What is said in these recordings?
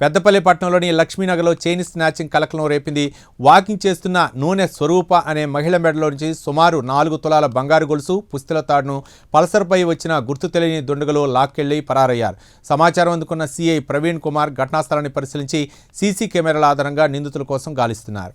పెద్దపల్లి పట్టణంలోని లక్ష్మీనగర్లో chain snatching కలకలం రేపింది. వాకింగ్ చేస్తున్న నూనె స్వరూప అనే మహిళ మెడలో నుంచి సుమారు 4 తులాల బంగారు గొలుసు, పుస్తెల తాడును పల్సర్పై వచ్చిన గుర్తు తెలియని దుండగులు లాక్కెళ్లి పరారయ్యారు. సమాచారం అందుకున్న సీఐ ప్రవీణ్ కుమార్ ఘటనా స్థలాన్ని పరిశీలించి సీసీ కెమెరాల ఆధారంగా నిందితుల కోసం గాలిస్తున్నారు.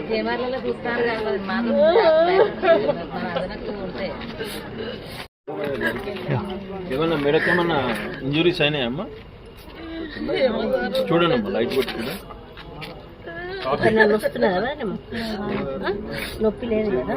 కెమెరాలో చూస్తారు ఏమన్నా మెడకి ఏమన్నా ఇంజురీస్ అయినాయమ్మా? చూడండి అమ్మా, లైట్ కొట్టుకున్నా నొప్పి లేదు కదా.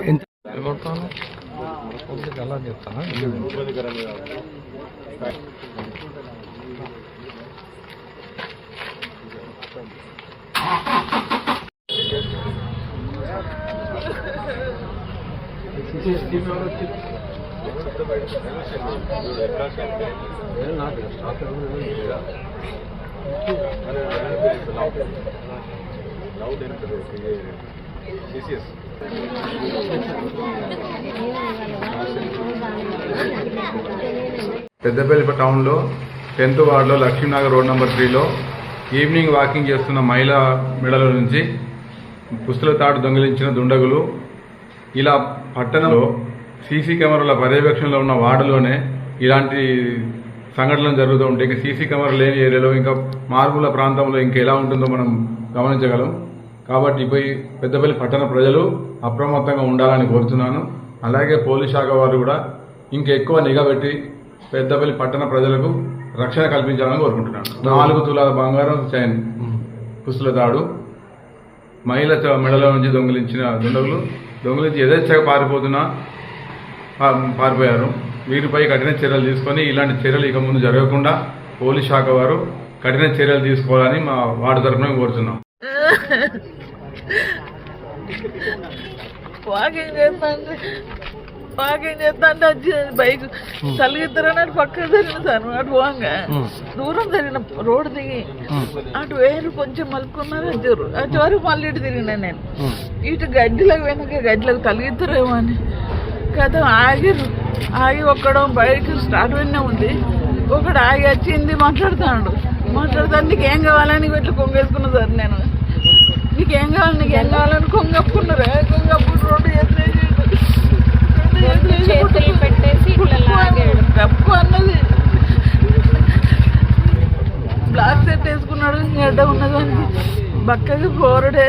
పెద్దపల్లి టౌన్లో 10th వార్డులో లక్ష్మీనగర్ రోడ్ నెంబర్ 3లో ఈవినింగ్ వాకింగ్ చేస్తున్న మహిళా మెడల నుంచి పుస్తల తాడు దొంగిలించిన దుండగులు ఇలా పట్టణంలో సీసీ కెమెరాల పర్యవేక్షణలో ఉన్న వార్డులోనే ఇలాంటి సంఘటనలు జరుగుతూ ఉంటాయి. ఇంకా సీసీ కెమెరా లేని ఏరియాలో, ఇంకా మారుమూల ప్రాంతంలో ఇంకా ఎలా ఉంటుందో మనం గమనించగలం. కాబట్టి పోయి పెద్దపల్లి పట్టణ ప్రజలు అప్రమత్తంగా ఉండాలని కోరుతున్నాను. అలాగే పోలీస్ శాఖ వారు కూడా ఇంకా ఎక్కువ నిఘా పెట్టి పెద్దపల్లి పట్టణ ప్రజలకు రక్షణ కల్పించాలని కోరుకుంటున్నాను. 4 తులాల బంగారం చైన్, పుస్తల తాడు మహిళ మెడలో నుంచి దొంగిలించిన దుండగులు దొంగిలించి యథేచ్ఛగా పారిపోయారు. వీరిపై కఠిన చర్యలు తీసుకొని ఇలాంటి చర్యలు ఇక ముందు జరగకుండా పోలీస్ శాఖ వారు కఠిన చర్యలు తీసుకోవాలని మా వార్డు తరఫున కోరుతున్నాం. వాకింగ్ చేస్తా వచ్చి బైక్ తలిగిద్దరని అటు పక్కన జరిగిన సార్. అటు పోగా దూరం జరిగిన రోడ్డు దిగి అటు వేరు కొంచెం మలుపుకున్నారు. అటు వరకు మళ్ళీ ఇటు తిరిగినా నేను. ఇటు గడ్డిలకు వెనక గడ్డిలకు తలిగిద్దరేమో అని కదా ఆగి ఒక్కడో బైక్ స్టార్ట్ విన్నా ఉంది. ఒకడు ఆగి వచ్చింది మాట్లాడుతాడు. నీకేం కావాలని ఇట్లా కొంగేసుకున్నా సార్. నేను నీకేం కావాలని కొంగప్పుకున్నారా? కొంగప్పుడు రోడ్డు కప్పు అన్నది బ్లాక్ సెట్ వేసుకున్నాడు. గడ్డ ఉన్నది అని బక్కగా పోరడే.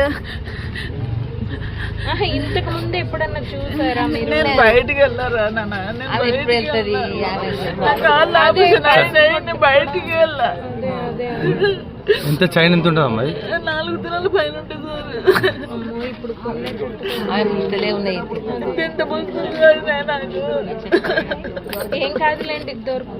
ఇంతకు ముందు ఎప్పుడన్నా చూసారా మీరు? నేను బయటికి వెళ్ళారా బయటికి వెళ్ళా. ఎంత చైన్ ఎంత ఉంటుంది అమ్మాయి? 4 తులాల పైన ఉంటుంది సార్. ఇప్పుడు ఉన్నాయి. ఎంత ఏం కాదులేండి, దొరుకుతాయి.